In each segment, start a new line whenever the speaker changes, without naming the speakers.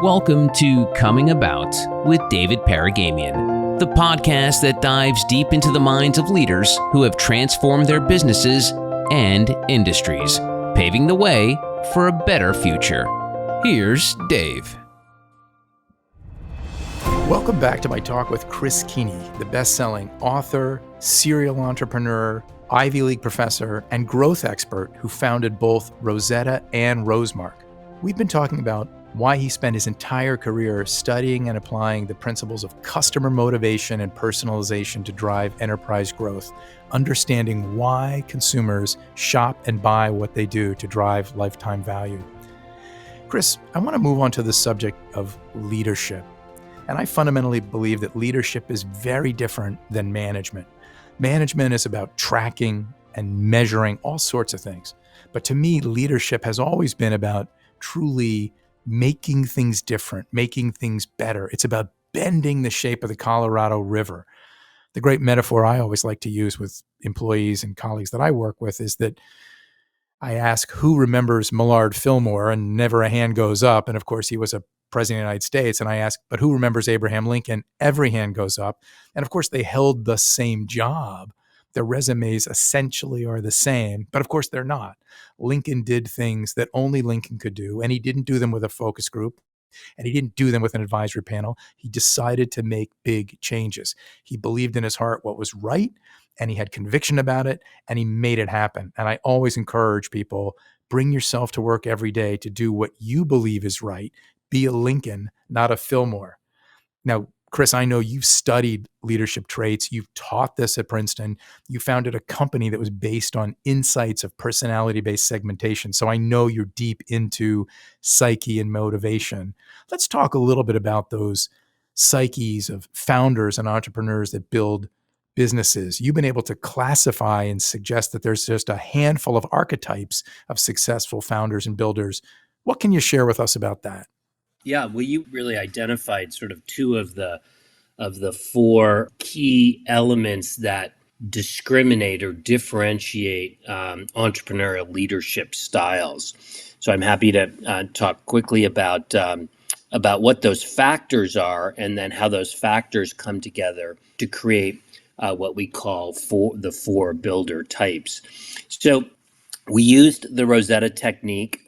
Welcome to Coming About with David Paragamian, the podcast that dives deep into the minds of leaders who have transformed their businesses and industries, paving the way for a better future. Here's Dave.
Welcome back to my talk with Chris Kuenne, the best-selling author, serial entrepreneur, Ivy League professor, and growth expert who founded both Rosetta and Rosemark. We've been talking about why he spent his entire career studying and applying the principles of customer motivation and personalization to drive enterprise growth, understanding why consumers shop and buy what they do to drive lifetime value. Chris, I want to move on to the subject of leadership. And I fundamentally believe that leadership is very different than management. Management is about tracking and measuring all sorts of things. But to me, leadership has always been about truly making things different, making things better. It's about bending the shape of the Colorado River. The great metaphor I always like to use with employees and colleagues that I work with is that I ask who remembers Millard Fillmore, and never a hand goes up. And of course, he was a president of the United States. And I ask, but who remembers Abraham Lincoln? Every hand goes up. And of course, they held the same job. Their resumes essentially are the same, but of course they're not. Lincoln did things that only Lincoln could do, and he didn't do them with a focus group, and he didn't do them with an advisory panel. He decided to make big changes. He believed in his heart what was right, and he had conviction about it, and he made it happen. And I always encourage people, bring yourself to work every day to do what you believe is right. Be a Lincoln, not a Fillmore. Now, Chris, I know you've studied leadership traits. You've taught this at Princeton. You founded a company that was based on insights of personality-based segmentation. So I know you're deep into psyche and motivation. Let's talk a little bit about those psyches of founders and entrepreneurs that build businesses. You've been able to classify and suggest that there's just a handful of archetypes of successful founders and builders. What can you share with us about that?
Yeah, well, you really identified sort of two of the four key elements that discriminate or differentiate entrepreneurial leadership styles. So I'm happy to talk quickly about what those factors are, and then how those factors come together to create what we call the four builder types. So we used the Rosetta technique,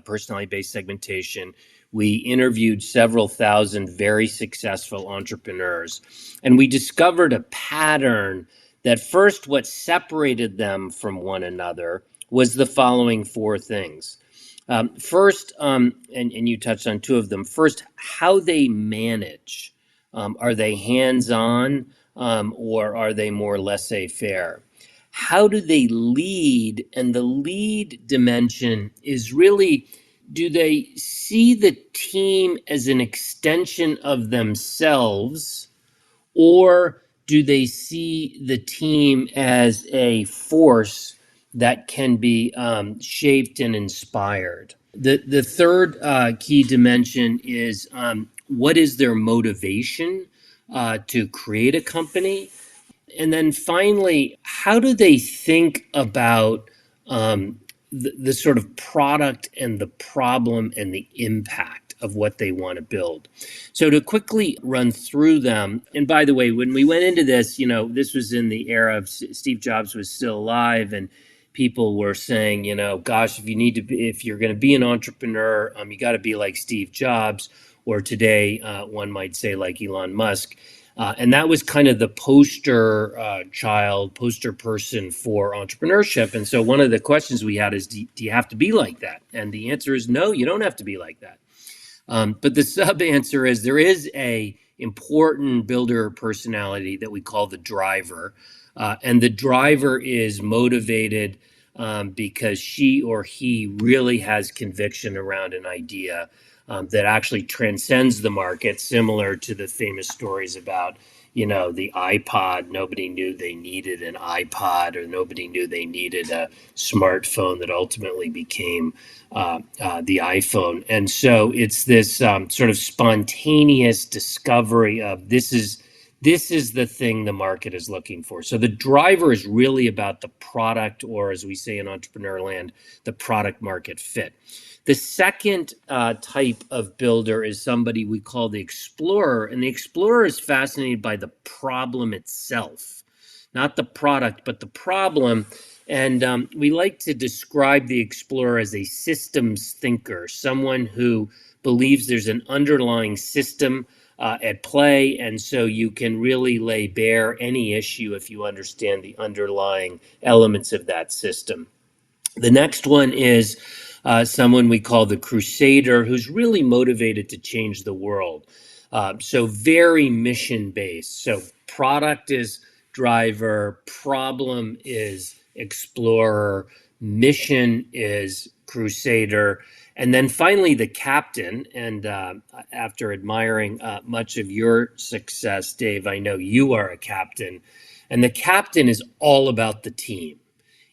personality-based segmentation. We interviewed several thousand very successful entrepreneurs, and we discovered a pattern that first, what separated them from one another was the following four things. First, and you touched on two of them. First, how they manage. Are they hands-on, or are they more laissez-faire? How do they lead? And the lead dimension is really, do they see the team as an extension of themselves, or do they see the team as a force that can be shaped and inspired? The third key dimension is what is their motivation to create a company? And then finally, how do they think about the sort of product and the problem and the impact of what they want to build? So to quickly run through them, and by the way, when we went into this, this was in the era of Steve Jobs was still alive, and people were saying, gosh, if you're going to be an entrepreneur, you got to be like Steve Jobs, or today one might say like Elon Musk. And that was kind of the poster person for entrepreneurship. And so one of the questions we had is, do you have to be like that? And the answer is no, you don't have to be like that. But the sub answer is there is a important builder personality that we call the driver. And the driver is motivated because she or he really has conviction around an idea that actually transcends the market, similar to the famous stories about, the iPod. Nobody knew they needed an iPod, or nobody knew they needed a smartphone that ultimately became the iPhone. And so it's this sort of spontaneous discovery of this is this is the thing the market is looking for. So the driver is really about the product, or as we say in entrepreneur land, the product market fit. The second type of builder is somebody we call the explorer. And the explorer is fascinated by the problem itself, not the product, but the problem. And we like to describe the explorer as a systems thinker, someone who believes there's an underlying system at play. And so you can really lay bare any issue if you understand the underlying elements of that system. The next one is someone we call the crusader, who's really motivated to change the world. So very mission based. So product is driver, problem is explorer, mission is crusader. And then finally, the captain. And after admiring much of your success, Dave, I know you are a captain. And the captain is all about the team.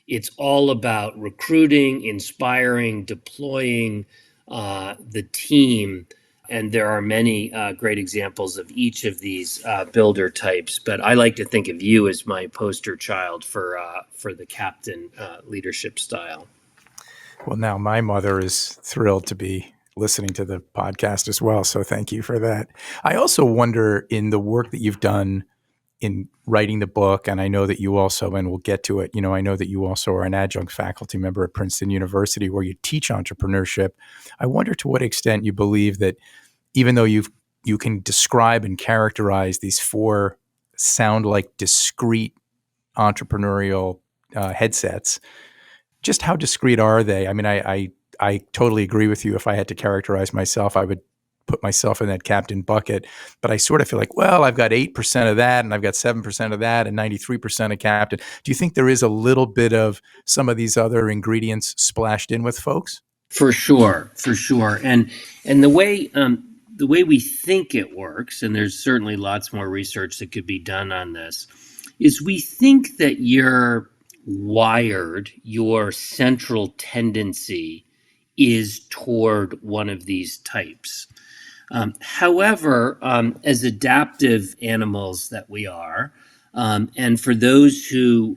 It's all about recruiting, inspiring, deploying the team. And there are many great examples of each of these builder types. But I like to think of you as my poster child for the captain leadership style.
Well, now my mother is thrilled to be listening to the podcast as well. So thank you for that. I also wonder, in the work that you've done in writing the book, and I know that you also, and we'll get to it, I know that you also are an adjunct faculty member at Princeton University where you teach entrepreneurship. I wonder to what extent you believe that even though you can describe and characterize these four sound like discrete entrepreneurial headsets, just how discrete are they? I mean, I totally agree with you. If I had to characterize myself, I would put myself in that captain bucket. But I sort of feel like, well, I've got 8% of that, and I've got 7% of that, and 93% of captain. Do you think there is a little bit of some of these other ingredients splashed in with folks?
For sure. And the way we think it works, and there's certainly lots more research that could be done on this, is we think that you're wired, your central tendency is toward one of these types. However, as adaptive animals that we are, and for those who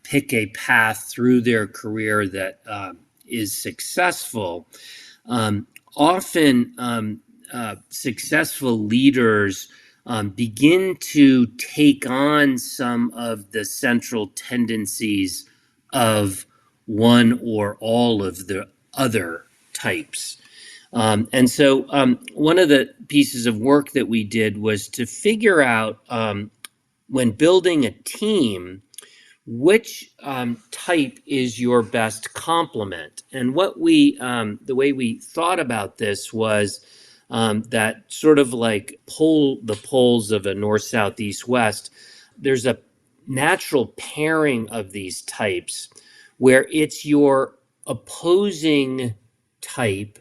pick a path through their career that is successful, often successful leaders begin to take on some of the central tendencies of one or all of the other types. And so one of the pieces of work that we did was to figure out when building a team, which type is your best complement. And what the way we thought about this was that sort of like the poles of a north, south, east, west, there's a natural pairing of these types where it's your opposing type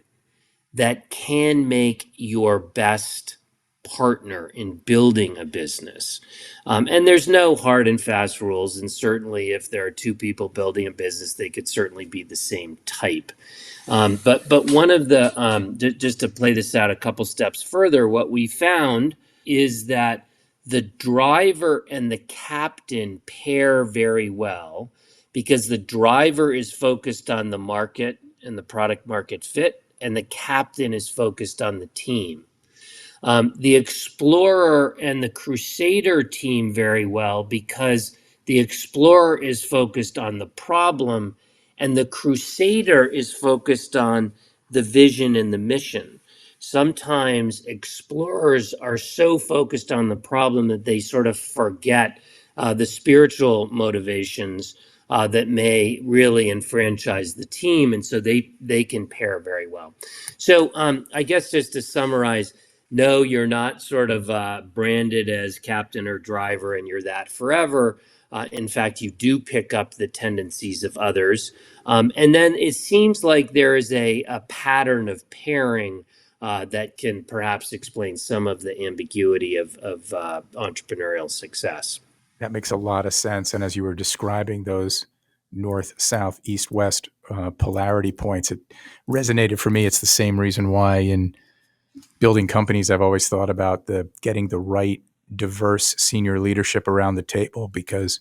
that can make your best partner in building a business. And there's no hard and fast rules. And certainly if there are two people building a business, they could certainly be the same type. But one of the, just to play this out a couple steps further, what we found is that the driver and the captain pair very well because the driver is focused on the market and the product market fit, and the captain is focused on the team. The explorer and the crusader team very well because the explorer is focused on the problem and the crusader is focused on the vision and the mission. Sometimes explorers are so focused on the problem that they sort of forget the spiritual motivations that may really enfranchise the team. And so they can pair very well. So I guess just to summarize, no, you're not sort of branded as captain or driver and you're that forever. In fact, you do pick up the tendencies of others. And then it seems like there is a pattern of pairing that can perhaps explain some of the ambiguity of entrepreneurial success.
That makes a lot of sense. And as you were describing those north, south, east, west polarity points, it resonated for me. It's the same reason why in building companies, I've always thought about getting the right diverse senior leadership around the table, because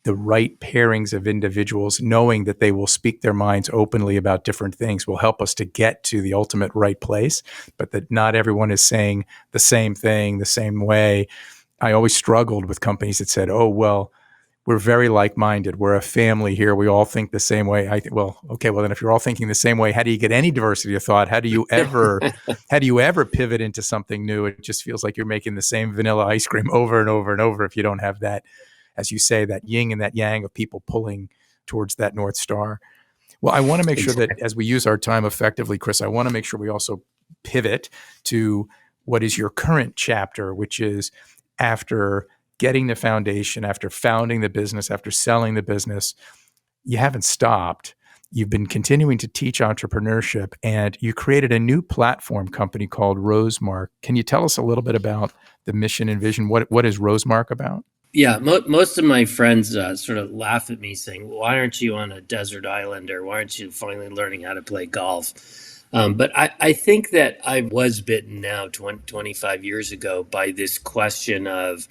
the right pairings of individuals, knowing that they will speak their minds openly about different things, will help us to get to the ultimate right place, but that not everyone is saying the same thing the same way. I always struggled with companies that said, oh, well, we're very like-minded. We're a family here. We all think the same way. I think, well, okay, well then if you're all thinking the same way, how do you get any diversity of thought? How do you ever pivot into something new? It just feels like you're making the same vanilla ice cream over and over and over if you don't have that, as you say, that yin and that yang of people pulling towards that North Star. Well, I want to make sure that as we use our time effectively, Chris, I want to make sure we also pivot to what is your current chapter, which is after getting the foundation, after founding the business, after selling the business, you haven't stopped. You've been continuing to teach entrepreneurship, and you created a new platform company called Rosemark. Can you tell us a little bit about the mission and vision? What is Rosemark about?
Yeah, most of my friends sort of laugh at me saying, why aren't you on a desert island, or why aren't you finally learning how to play golf? But I think that I was bitten now 25 years ago by this question of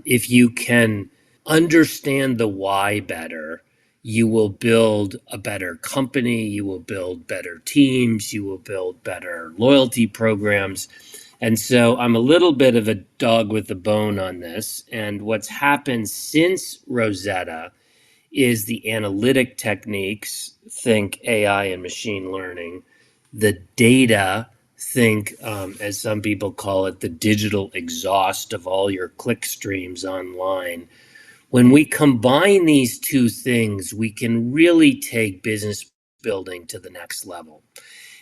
if you can understand the why better, you will build a better company, you will build better teams, you will build better loyalty programs. And so I'm a little bit of a dog with a bone on this. And what's happened since Rosetta is the analytic techniques, think AI and machine learning, the data, think, as some people call it, the digital exhaust of all your click streams online. When we combine these two things, we can really take business building to the next level.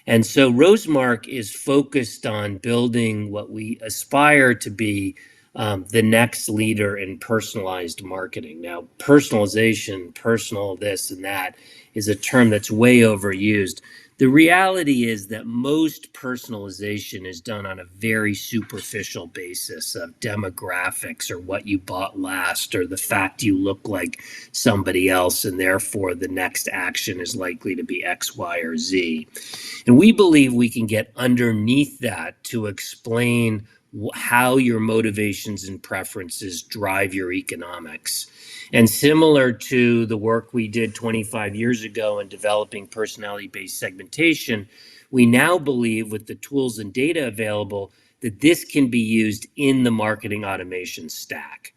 And so Rosemark is focused on building what we aspire to be the next leader in personalized marketing. Now, personalization, personal this and that, is a term that's way overused. The reality is that most personalization is done on a very superficial basis of demographics, or what you bought last, or the fact you look like somebody else, and therefore the next action is likely to be X, Y, or Z. And we believe we can get underneath that to explain how your motivations and preferences drive your economics. And similar to the work we did 25 years ago in developing personality-based segmentation, we now believe with the tools and data available that this can be used in the marketing automation stack.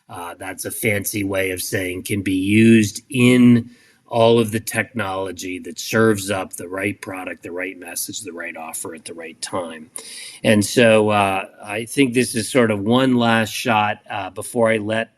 That's a fancy way of saying can be used in all of the technology that serves up the right product, the right message, the right offer at the right time. And so I think this is sort of one last shot before I let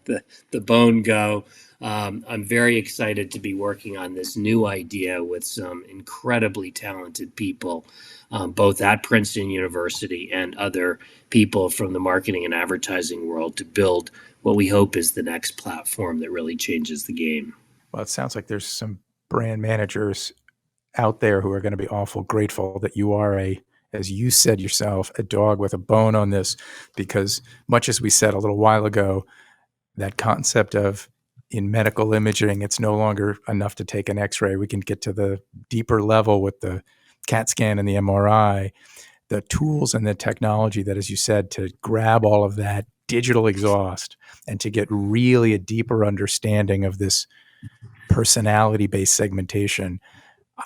the bone go. I'm very excited to be working on this new idea with some incredibly talented people, both at Princeton University and other people from the marketing and advertising world, to build what we hope is the next platform that really changes the game.
Well, it sounds like there's some brand managers out there who are going to be awful grateful that you are as you said yourself, a dog with a bone on this, because much as we said a little while ago, that concept of in medical imaging, it's no longer enough to take an X-ray. We can get to the deeper level with the CAT scan and the MRI, the tools and the technology that, as you said, to grab all of that digital exhaust and to get really a deeper understanding of this personality-based segmentation.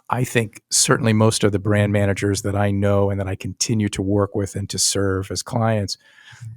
I think certainly most of the brand managers that I know and that I continue to work with and to serve as clients,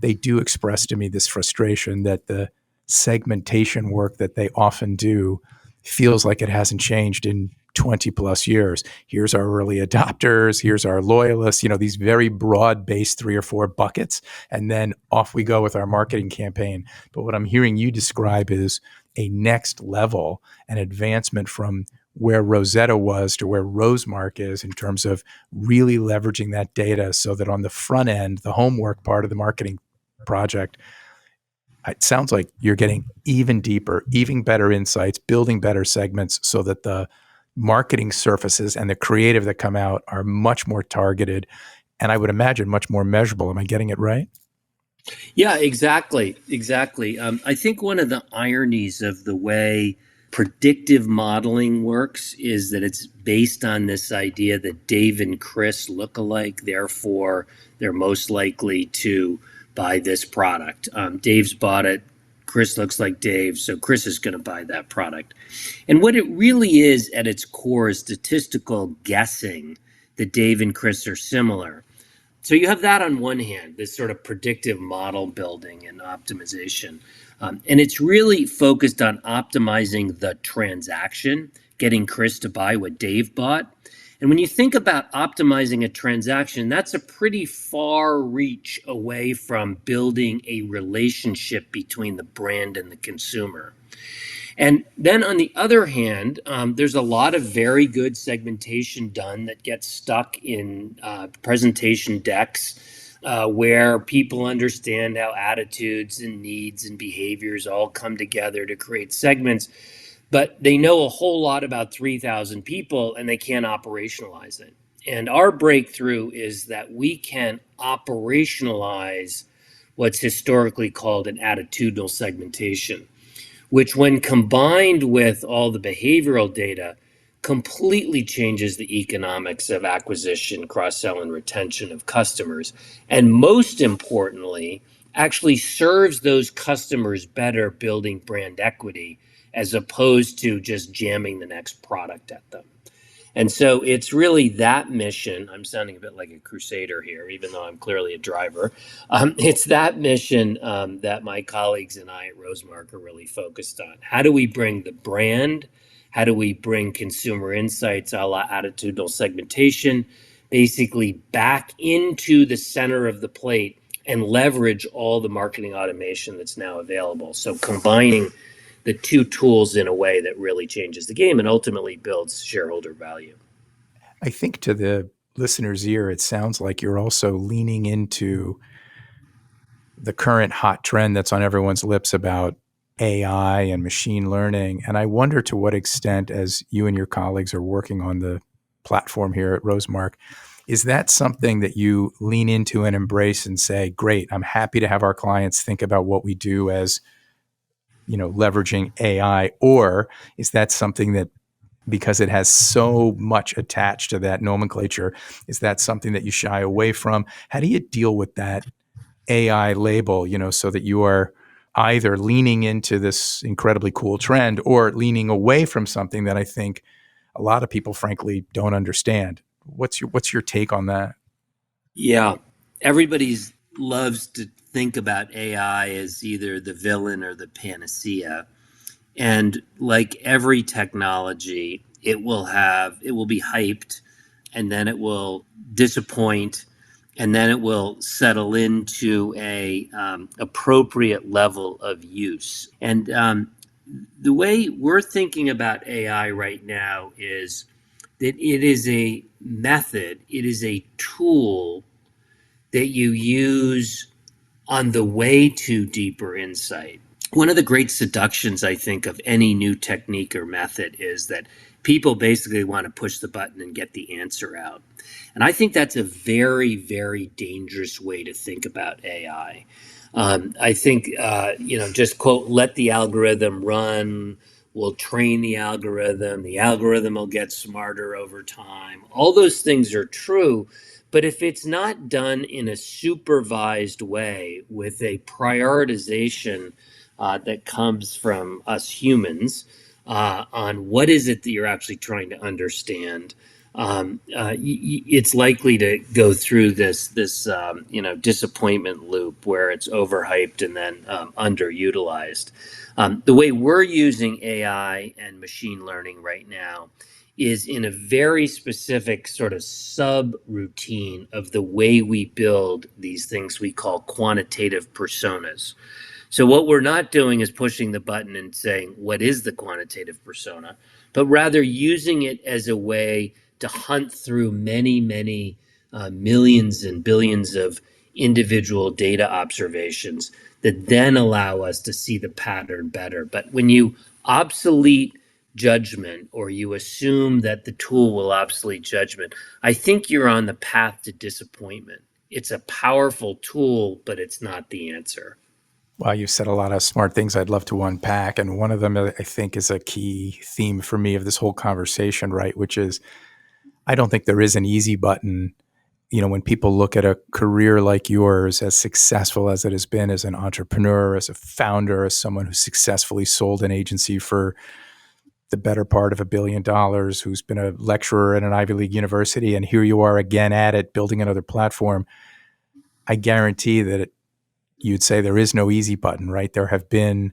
they do express to me this frustration that the segmentation work that they often do feels like it hasn't changed in 20 plus years. Here's our early adopters, here's our loyalists, these very broad-based 3 or 4 buckets, and then off we go with our marketing campaign. But what I'm hearing you describe is a next level, an advancement from where Rosetta was to where Rosemark is in terms of really leveraging that data so that on the front end, the homework part of the marketing project, it sounds like you're getting even deeper, even better insights, building better segments so that the marketing surfaces and the creative that come out are much more targeted and I would imagine much more measurable. Am I getting it right?
Yeah, exactly. I think one of the ironies of the way predictive modeling works is that it's based on this idea that Dave and Chris look alike, therefore they're most likely to buy this product. Dave's bought it. Chris looks like Dave, so Chris is going to buy that product. And what it really is at its core is statistical guessing that Dave and Chris are similar. So you have that on one hand, this sort of predictive model building and optimization. And it's really focused on optimizing the transaction, getting Chris to buy what Dave bought. And when you think about optimizing a transaction, that's a pretty far reach away from building a relationship between the brand and the consumer. And then on the other hand, there's a lot of very good segmentation done that gets stuck in presentation decks where people understand how attitudes and needs and behaviors all come together to create segments. But they know a whole lot about 3,000 people and they can't operationalize it. And our breakthrough is that we can operationalize what's historically called an attitudinal segmentation, which when combined with all the behavioral data, completely changes the economics of acquisition, cross-sell, and retention of customers. And most importantly, actually serves those customers better building brand equity as opposed to just jamming the next product at them. And so it's really that mission. I'm sounding a bit like a crusader here, even though I'm clearly a driver. It's that mission that my colleagues and I at Rosemark are really focused on. How do we bring the brand? How do we bring consumer insights a la attitudinal segmentation basically back into the center of the plate and leverage all the marketing automation that's now available? So combining the two tools in a way that really changes the game and ultimately builds shareholder value.
I think to the listener's ear, it sounds like you're also leaning into the current hot trend that's on everyone's lips about AI and machine learning. And I wonder to what extent, as you and your colleagues are working on the platform here at Rosemark, is that something that you lean into and embrace and say, great, I'm happy to have our clients think about what we do as leveraging AI? Or is that something that, because it has so much attached to that nomenclature, is that something that you shy away from? How do you deal with that AI label, so that you are either leaning into this incredibly cool trend or leaning away from something that I think a lot of people, frankly, don't understand? What's your take on that?
Yeah, everybody loves to think about AI as either the villain or the panacea. And like every technology, it will be hyped, and then it will disappoint, and then it will settle into a appropriate level of use. And the way we're thinking about AI right now is that it is a method, it is a tool that you use on the way to deeper insight. One of the great seductions, I think, of any new technique or method is that people basically want to push the button and get the answer out. And I think that's a very, very dangerous way to think about AI. I think, just quote, let the algorithm run, we'll train the algorithm will get smarter over time. All those things are true. But if it's not done in a supervised way with a prioritization that comes from us humans on what is it that you're actually trying to understand, it's likely to go through this disappointment loop where it's overhyped and then underutilized. The way we're using AI and machine learning right now is in a very specific sort of sub-routine of the way we build these things we call quantitative personas. So what we're not doing is pushing the button and saying, what is the quantitative persona? But rather using it as a way to hunt through many, many millions and billions of individual data observations that then allow us to see the pattern better. But when you obsolete judgment or you assume that the tool will obsolete judgment, I think you're on the path to disappointment. It's a powerful tool, but it's not the answer.
Well, you've said a lot of smart things I'd love to unpack. And one of them, I think, is a key theme for me of this whole conversation, right? Which is, I don't think there is an easy button when people look at a career like yours, as successful as it has been as an entrepreneur, as a founder, as someone who successfully sold an agency for the better part of $1 billion, who's been a lecturer at an Ivy League university, and here you are again at it, building another platform, I guarantee that you'd say there is no easy button, right? There have been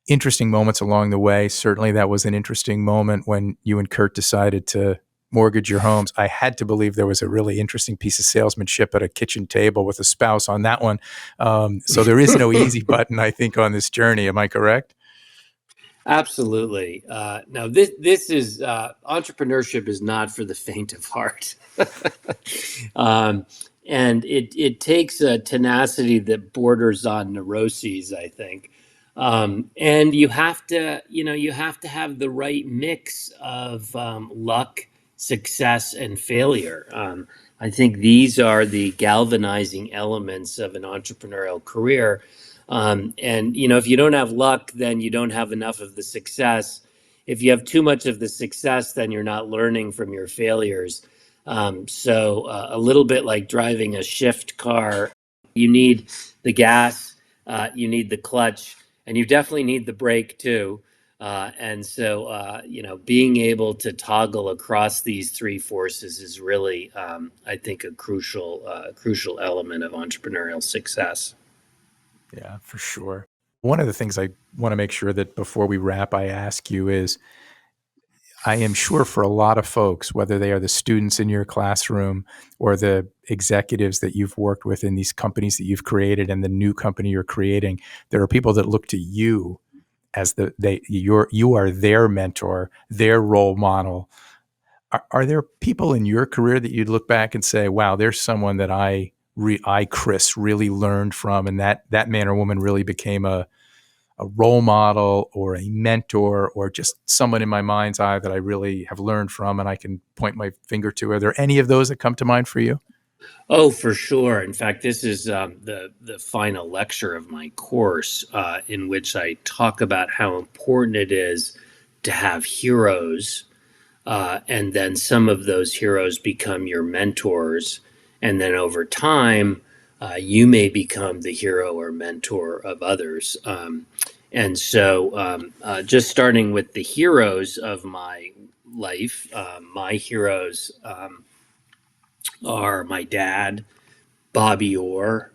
interesting moments along the way. Certainly that was an interesting moment when you and Kurt decided to mortgage your homes. I had to believe there was a really interesting piece of salesmanship at a kitchen table with a spouse on that one. So there is no easy button, I think, on this journey. Am I correct?
Absolutely. Now, this is entrepreneurship is not for the faint of heart, and it takes a tenacity that borders on neuroses, I think. And you have to have the right mix of luck, success, and failure. I think these are the galvanizing elements of an entrepreneurial career. And if you don't have luck, then you don't have enough of the success. If you have too much of the success, then you're not learning from your failures. So a little bit like driving a shift car, you need the gas, you need the clutch, and you definitely need the brake too. And so, being able to toggle across these three forces is really, I think, a crucial element of entrepreneurial success.
Yeah, for sure. One of the things I want to make sure that before we wrap, I ask you is, I am sure for a lot of folks, whether they are the students in your classroom or the executives that you've worked with in these companies that you've created and the new company you're creating, there are people that look to you as you are their mentor, their role model. Are there people in your career that you'd look back and say, wow, there's someone that Chris, really learned from, and that man or woman really became a role model or a mentor or just someone in my mind's eye that I really have learned from and I can point my finger to? Are there any of those that come to mind for you?
Oh, for sure. In fact, this is the final lecture of my course, in which I talk about how important it is to have heroes, and then some of those heroes become your mentors, and then over time, you may become the hero or mentor of others. And so, just starting with the heroes of my life, my heroes are my dad, Bobby Orr,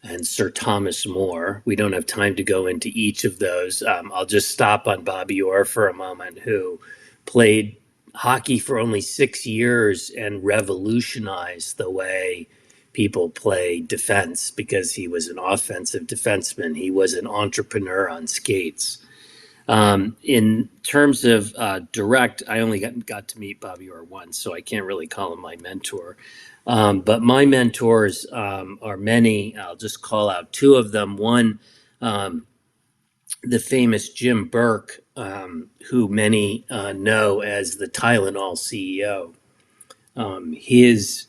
and Sir Thomas More. We don't have time to go into each of those. I'll just stop on Bobby Orr for a moment, who played hockey for only 6 years and revolutionized the way people play defense, because he was an offensive defenseman. He was an entrepreneur on skates. In terms of direct, I only got to meet Bobby Orr once, so I can't really call him my mentor. But my mentors are many. I'll just call out two of them. One, the famous Jim Burke, who many know as the Tylenol CEO. His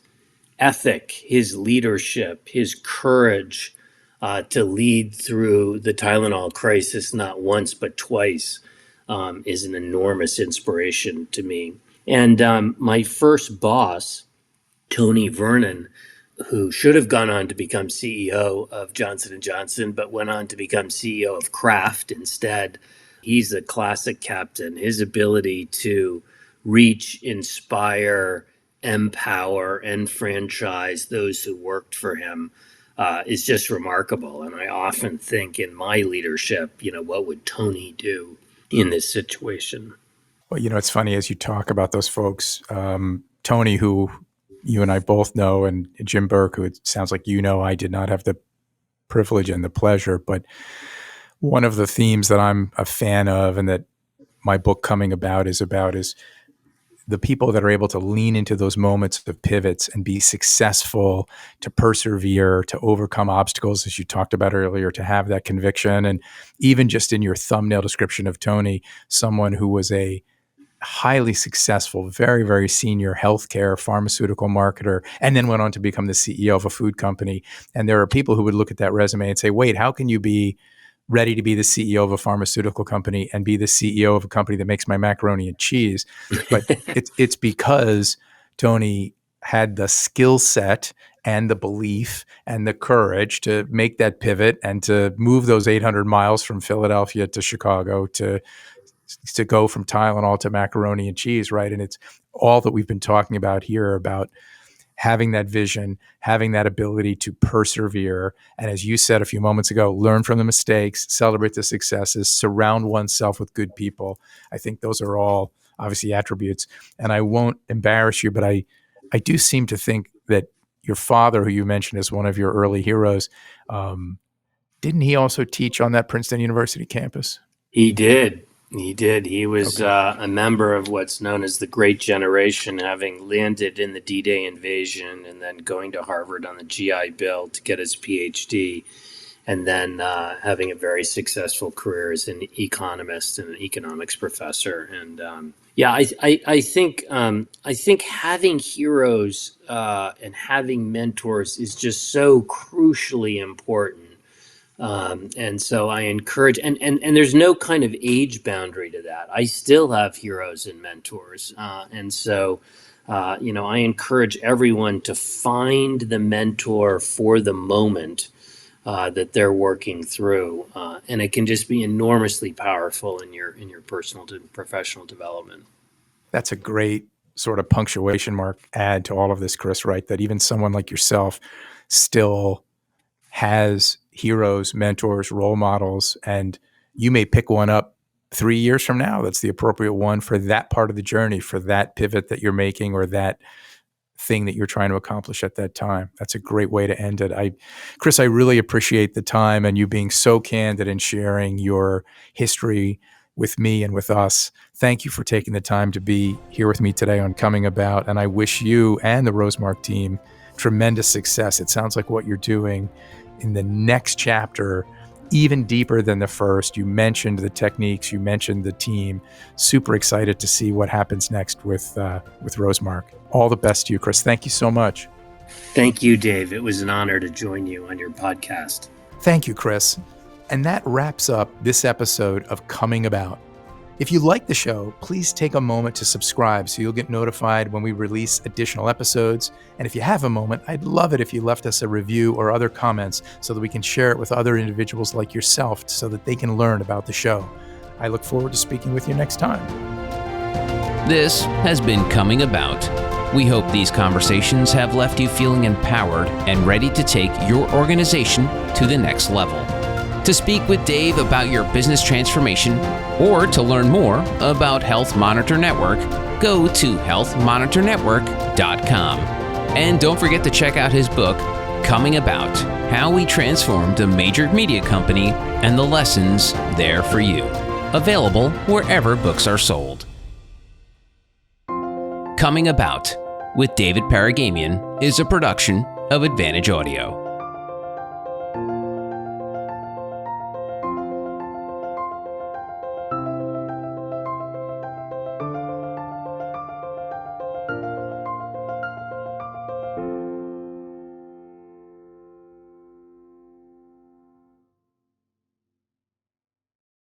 ethic, his leadership, his courage to lead through the Tylenol crisis not once but twice is an enormous inspiration to me. And my first boss, Tony Vernon, who should have gone on to become CEO of Johnson & Johnson, but went on to become CEO of Kraft instead. He's a classic captain. His ability to reach, inspire, empower, and franchise those who worked for him is just remarkable. And I often think in my leadership, what would Tony do in this situation?
Well, it's funny as you talk about those folks, Tony, who you and I both know, and Jim Burke, who it sounds like I did not have the privilege and the pleasure, but one of the themes that I'm a fan of and that my book Coming About is the people that are able to lean into those moments of pivots and be successful, to persevere, to overcome obstacles, as you talked about earlier, to have that conviction. And even just in your thumbnail description of Tony, someone who was a highly successful, very, very senior healthcare pharmaceutical marketer, and then went on to become the CEO of a food company. And there are people who would look at that resume and say, wait, how can you be ready to be the CEO of a pharmaceutical company and be the CEO of a company that makes my macaroni and cheese? But it's because Tony had the skill set and the belief and the courage to make that pivot and to move those 800 miles from Philadelphia to Chicago to go from Tylenol to macaroni and cheese, right? And it's all that we've been talking about here about having that vision, having that ability to persevere. And as you said a few moments ago, learn from the mistakes, celebrate the successes, surround oneself with good people. I think those are all obviously attributes. And I won't embarrass you, but I do seem to think that your father, who you mentioned as one of your early heroes, didn't he also teach on that Princeton University campus?
He did. He did. He was a member of what's known as the Great Generation, having landed in the D-Day invasion and then going to Harvard on the GI Bill to get his PhD, and then having a very successful career as an economist and an economics professor. And I think having heroes and having mentors is just so crucially important. And so I encourage, and there's no kind of age boundary to that. I still have heroes and mentors. And so, I encourage everyone to find the mentor for the moment that they're working through. And it can just be enormously powerful in your personal and professional development.
That's a great sort of punctuation mark add to all of this, Chris, right? That even someone like yourself still has heroes, mentors, role models, and you may pick one up 3 years from now that's the appropriate one for that part of the journey, for that pivot that you're making or that thing that you're trying to accomplish at that time. That's a great way to end it. Chris, I really appreciate the time and you being so candid and sharing your history with me and with us. Thank you for taking the time to be here with me today on Coming About, and I wish you and the Rosemark team tremendous success. It sounds like what you're doing in the next chapter, even deeper than the first. You mentioned the techniques, you mentioned the team. Super excited to see what happens next with Rosemark. All the best to you, Chris. Thank you so much.
Thank you, Dave. It was an honor to join you on your podcast.
Thank you, Chris. And that wraps up this episode of Coming About. If you like the show, please take a moment to subscribe so you'll get notified when we release additional episodes. And if you have a moment, I'd love it if you left us a review or other comments so that we can share it with other individuals like yourself so that they can learn about the show. I look forward to speaking with you next time.
This has been Coming About. We hope these conversations have left you feeling empowered and ready to take your organization to the next level. To speak with Dave about your business transformation or to learn more about Health Monitor Network, go to healthmonitornetwork.com. And don't forget to check out his book, Coming About, How We Transformed a Major Media Company and the Lessons There for You. Available wherever books are sold. Coming About with David Paragamian is a production of Advantage Audio.